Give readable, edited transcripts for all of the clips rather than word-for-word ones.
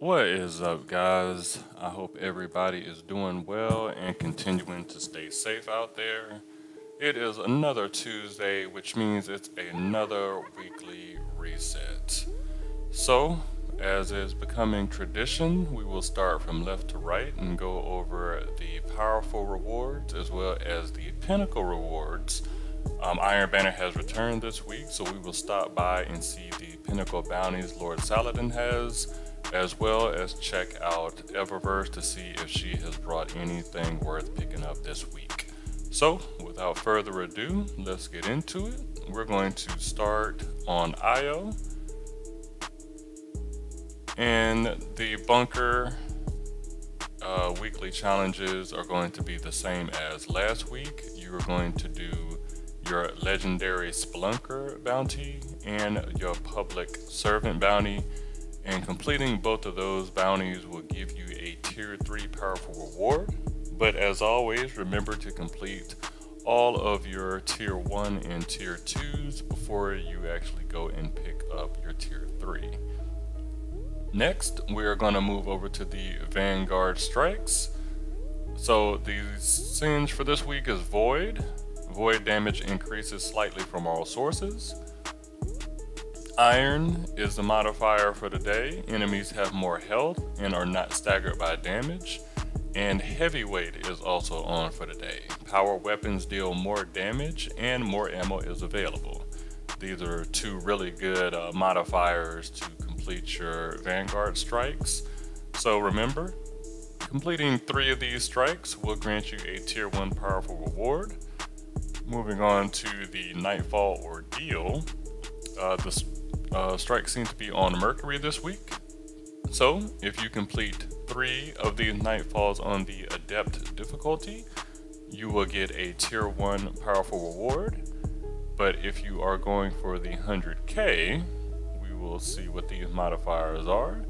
What is up, guys? I hope everybody is doing well and continuing to stay safe out there. It is another Tuesday, which means it's another weekly reset. So, as is becoming tradition, we will start from left to right and go over the powerful rewards as well as the pinnacle rewards. Iron Banner has returned this week, so we will stop by and see the pinnacle bounties Lord Saladin has, as well as check out Eververse to see if she has brought anything worth picking up this week. So, without further ado, let's get into it. We're going to start on IO. And the bunker weekly challenges are going to be the same as last week. You are going to do your legendary Spelunker bounty and your public servant bounty. And completing both of those bounties will give you a tier 3 powerful reward. But as always, remember to complete all of your tier 1 and tier 2s before you actually go and pick up your tier 3. Next, we are going to move over to the Vanguard strikes. So the singe for this week is Void. Void damage increases slightly from all sources. Iron is the modifier for the day. Enemies have more health and are not staggered by damage. And heavyweight is also on for the day. Power weapons deal more damage and more ammo is available. These are two really good modifiers to complete your Vanguard strikes. So remember, completing 3 of these strikes will grant you a tier 1 powerful reward. Moving on to the Nightfall Ordeal. The strikes seem to be on Mercury this week. So if you complete 3 of these Nightfalls on the Adept difficulty, you will get a tier 1 powerful reward. But if you are going for the 100k, we will see what these modifiers are.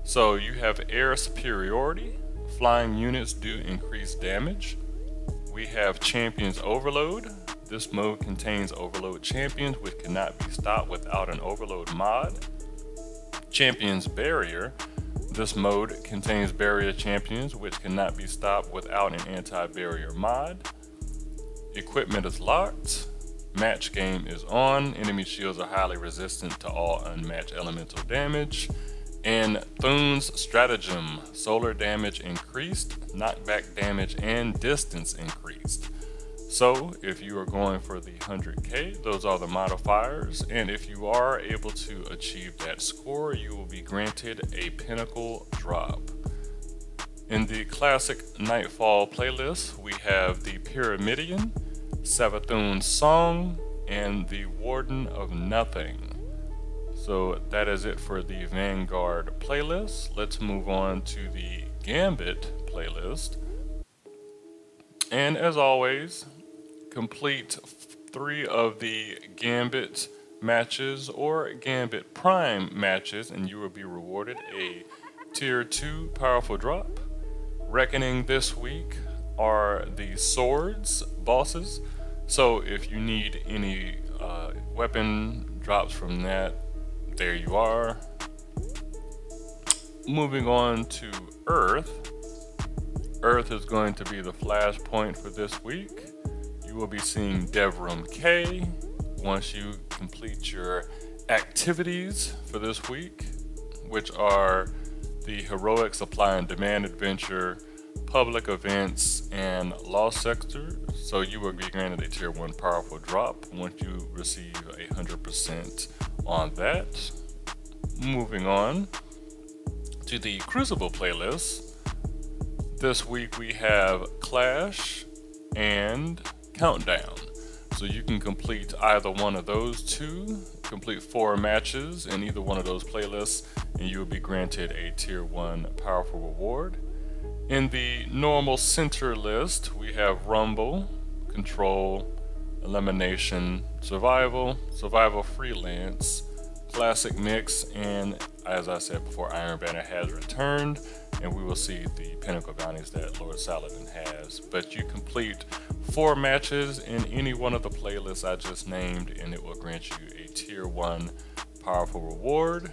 So you have air superiority. Flying units do increase damage. We have Champions Overload. This mode contains overload champions which cannot be stopped without an overload mod. Champions Barrier. This mode contains barrier champions which cannot be stopped without an anti-barrier mod. Equipment is locked. Match game is on. Enemy shields are highly resistant to all unmatched elemental damage. And Thune's Stratagem. Solar damage increased, knockback damage, and distance increased. So if you are going for the 100k, those are the modifiers. And if you are able to achieve that score, you will be granted a pinnacle drop. In the classic Nightfall playlist, we have the Pyramidion, Savathun's Song, and the Warden of Nothing. So that is it for the Vanguard playlist. Let's move on to the Gambit playlist. And as always, complete 3 of the Gambit matches or Gambit Prime matches and you will be rewarded a tier 2 powerful drop. Reckoning this week are the swords bosses. So if you need any weapon drops from that, there you are. Moving on to Earth. Earth is going to be the flashpoint for this week. You will be seeing Devrim K once you complete your activities for this week, which are the Heroic Supply and Demand Adventure, Public Events, and Lost Sector. So you will be granted a tier 1 powerful drop once you receive 100% on that. Moving on to the Crucible playlist. This week we have Clash and Countdown. So you can complete either one of those 2, complete 4 matches in either one of those playlists, and you will be granted a tier 1 powerful reward. In the normal center list, we have Rumble, Control, Elimination, Survival, Survival Freelance, Classic Mix, and as I said before, Iron Banner has returned, and we will see the pinnacle bounties that Lord Saladin has. But you complete 4 matches in any one of the playlists I just named, and it will grant you a tier 1 powerful reward.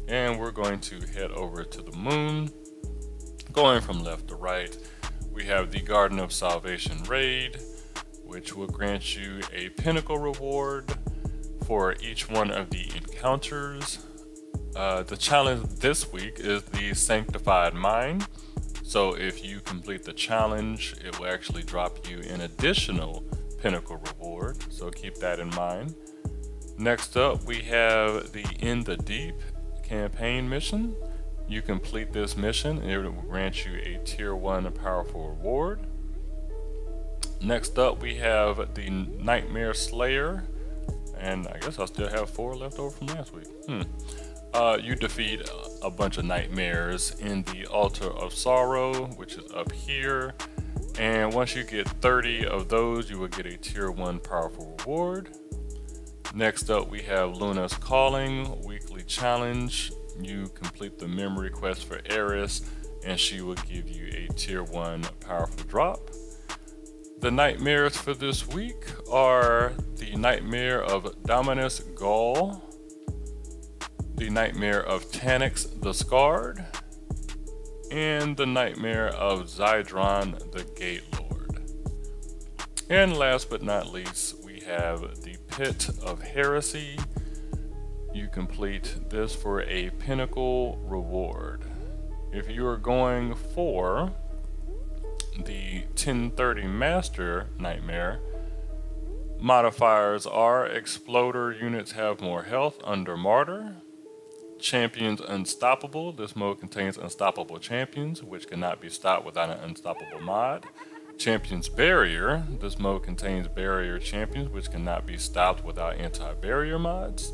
And we're going to head over to the moon. Going from left to right, we have the Garden of Salvation raid, which will grant you a pinnacle reward for each one of the encounters. The challenge this week is the Sanctified Mine. So if you complete the challenge, it will actually drop you an additional pinnacle reward. So keep that in mind. Next up, we have the In the Deep campaign mission. You complete this mission and it will grant you a tier 1 powerful reward. Next up, we have the Nightmare Slayer, and I guess I still have 4 left over from last week. You defeat a bunch of nightmares in the Altar of Sorrow, which is up here, and once you get 30 of those, you will get a tier 1 powerful reward. Next up, we have Luna's Calling weekly challenge. You complete the memory quest for Eris, and she will give you a tier 1 powerful drop. The nightmares for this week are the Nightmare of Dominus Gaul, the Nightmare of Tanix the Scarred, and the Nightmare of Zydron the Gate Lord. And last but not least, we have the Pit of Heresy. You complete this for a pinnacle reward. If you are going for the 1030 Master Nightmare, modifiers are Exploder units have more health under Martyr. Champions Unstoppable. This mode contains unstoppable champions, which cannot be stopped without an unstoppable mod. Champions Barrier. This mode contains barrier champions, which cannot be stopped without anti-barrier mods.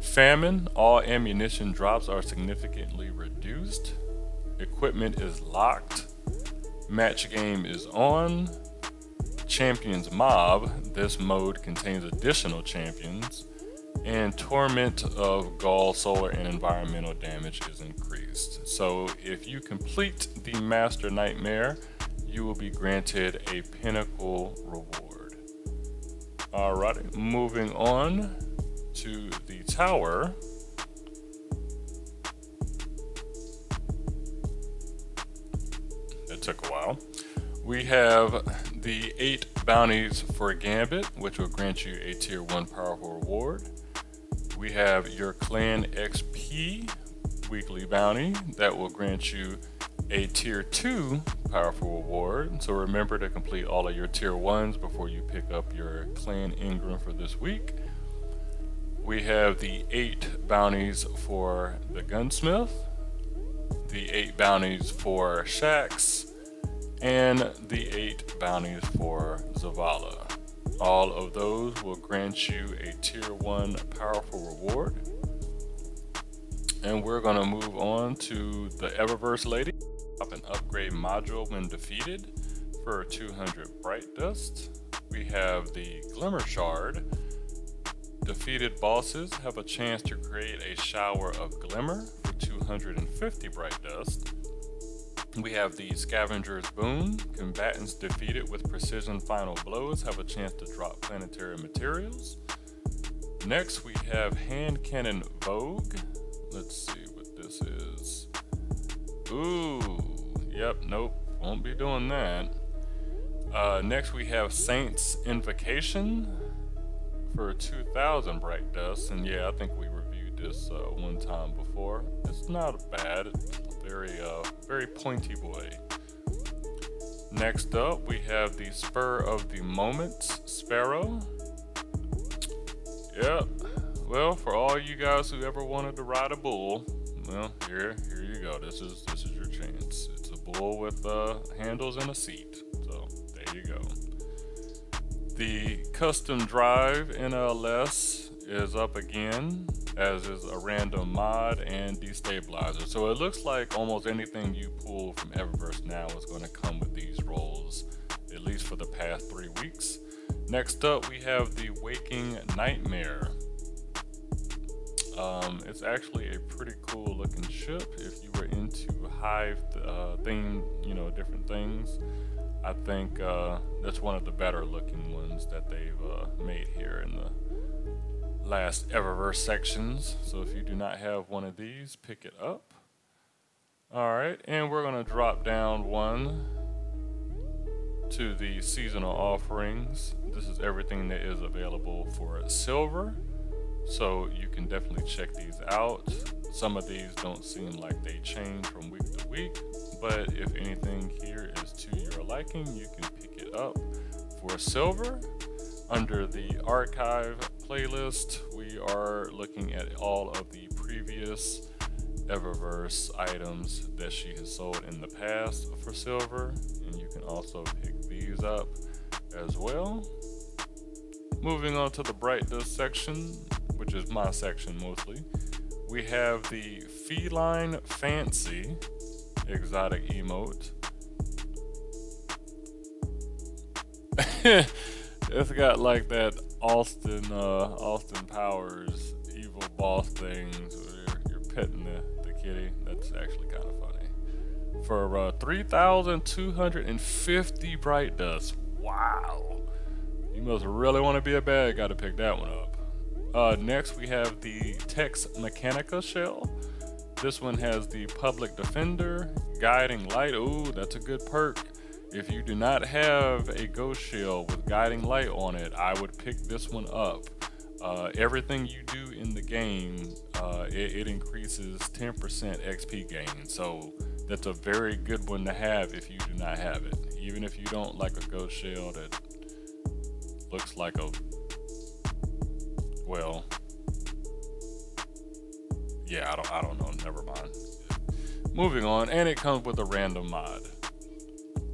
Famine. All ammunition drops are significantly reduced. Equipment is locked. Match game is on. Champions Mob. This mode contains additional champions. And Torment of Gaul solar and environmental damage is increased. So if you complete the Master Nightmare, you will be granted a pinnacle reward. Alrighty, moving on to the tower. It took a while. We have the 8 bounties for Gambit, which will grant you a tier 1 powerful reward. We have your Clan XP weekly bounty that will grant you a tier 2 powerful reward. So remember to complete all of your tier 1s before you pick up your Clan Ingram for this week. We have the 8 bounties for the Gunsmith, the 8 bounties for Shax, and the 8 bounties for Zavala. All of those will grant you a tier 1 powerful reward. And we're going to move on to the Eververse lady. Up an upgrade module when defeated for 200 bright dust. We have the Glimmer Shard. Defeated bosses have a chance to create a shower of glimmer for 250 bright dust. We have the Scavenger's Boon. Combatants defeated with precision final blows have a chance to drop planetary materials. Next, we have Hand Cannon Vogue. Let's see what this is. Ooh, yep, nope, won't be doing that. Next, we have Saint's Invocation for 2,000 bright dust. And yeah, I think we reviewed this one time before. It's not bad. Very pointy boy. Next up, we have the Spur of the Moments Sparrow. Yep. Well, for all you guys who ever wanted to ride a bull, well, here you go. This is your chance. It's a bull with handles and a seat. So there you go. The Custom Drive NLS is up again, as is a random mod and destabilizer. So it looks like almost anything you pull from Eververse now is going to come with these rolls, at least for the past 3 weeks. Next up, we have the Waking Nightmare. It's actually a pretty cool looking ship. If you were into Hive theme, different things, I think that's one of the better looking ones that they've made here in last Eververse sections. So if you do not have one of these, pick it up. Alright, and we're going to drop down one to the seasonal offerings. This is everything that is available for silver, so you can definitely check these out. Some of these don't seem like they change from week to week, but if anything here is to your liking, you can pick it up for silver. Under the archive playlist, we are looking at all of the previous Eververse items that she has sold in the past for silver, and you can also pick these up as well. Moving on to the bright dust section, which is my section mostly, we have the Feline Fancy exotic emote. It's got like that Austin Powers evil boss things where you're petting the kitty. That's actually kind of funny. For 3,250 bright dust. Wow. You must really want to be a bad guy to pick that one up. Next we have the Tex Mechanica shell. This one has the Public Defender, Guiding Light. Ooh, that's a good perk. If you do not have a ghost shield with Guiding Light on it, I would pick this one up. Everything you do in the game, it increases 10% XP gain, so that's a very good one to have if you do not have it. Even if you don't like a ghost shield that looks like a, well, yeah, I don't know, never mind. Moving on, and it comes with a random mod.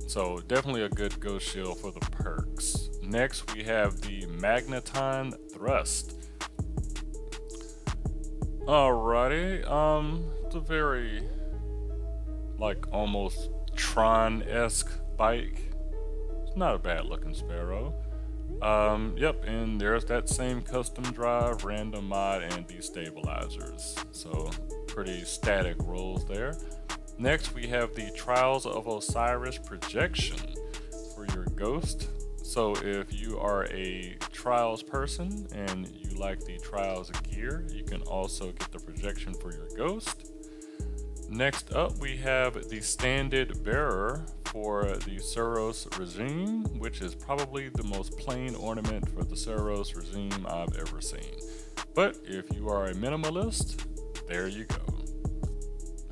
So definitely a good ghost shield for the perks. Next we have the Magneton Thrust. Alrighty, it's a very like almost Tron-esque bike. It's not a bad looking Sparrow. Yep, and there's that same custom drive, random mod, and destabilizers. So pretty static rolls there. Next we have the Trials of Osiris projection for your ghost. So if you are a Trials person and you like the Trials gear, you can also get the projection for your ghost. Next up we have the Standard Bearer for the Suros regime, which is probably the most plain ornament for the Suros regime I've ever seen. But if you are a minimalist, there you go.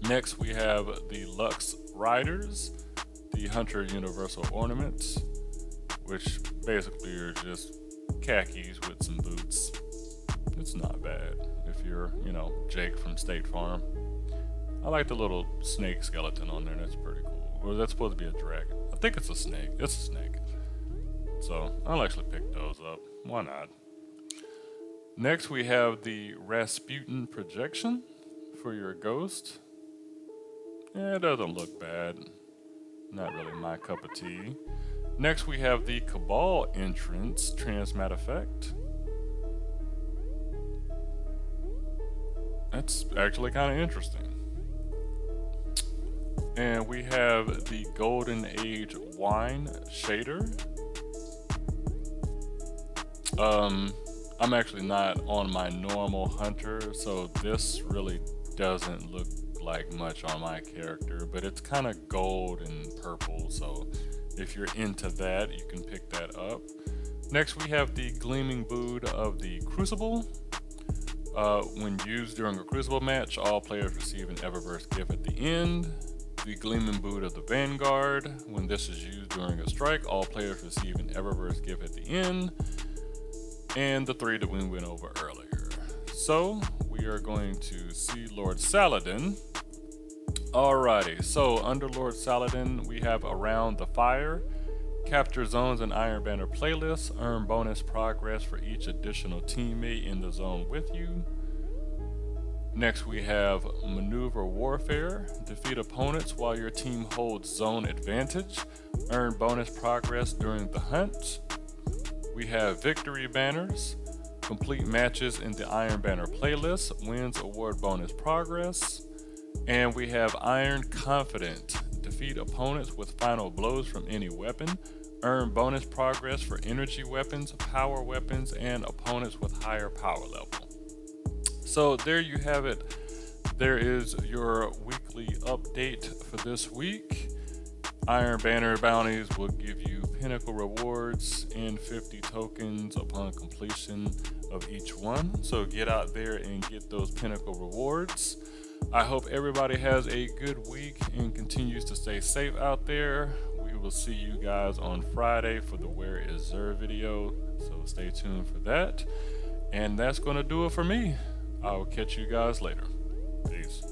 Next we have the Lux Riders, the Hunter Universal Ornaments, which basically are just khakis with some boots. It's not bad if you're, you know, Jake from State Farm. I like the little snake skeleton on there, that's pretty cool. Or that's supposed to be a dragon. I think it's a snake. It's a snake. So I'll actually pick those up. Why not? Next we have the Rasputin projection for your ghost. Yeah, it doesn't look bad. Not really my cup of tea. Next we have the Cabal entrance transmat effect. That's actually kind of interesting. And we have the Golden Age Wine shader. I'm actually not on my normal hunter, so this really doesn't look like much on my character, but it's kind of gold and purple, so if you're into that, you can pick that up. Next we have the Gleaming Boot of the Crucible. When used during a Crucible match, all players receive an Eververse gift at the end. The Gleaming Boot of the Vanguard. When this is used during a strike, all players receive an Eververse gift at the end. And the three that we went over earlier. So we are going to see Lord Saladin. Alrighty, so under Lord Saladin, we have Around the Fire. Capture zones and Iron Banner playlists. Earn bonus progress for each additional teammate in the zone with you. Next we have Maneuver Warfare. Defeat opponents while your team holds zone advantage. Earn bonus progress during the hunt. We have Victory Banners. Complete matches in the Iron Banner playlist. Wins award bonus progress. And we have Iron Confident. Defeat opponents with final blows from any weapon. Earn bonus progress for energy weapons, power weapons, and opponents with higher power level. So there you have it. There is your weekly update for this week. Iron Banner bounties will give you pinnacle rewards and 50 tokens upon completion of each one. So get out there and get those pinnacle rewards. I hope everybody has a good week and continues to stay safe out there. We will see you guys on Friday for the Where Is Zer video, so stay tuned for that. And that's going to do it for me. I will catch you guys later. Peace.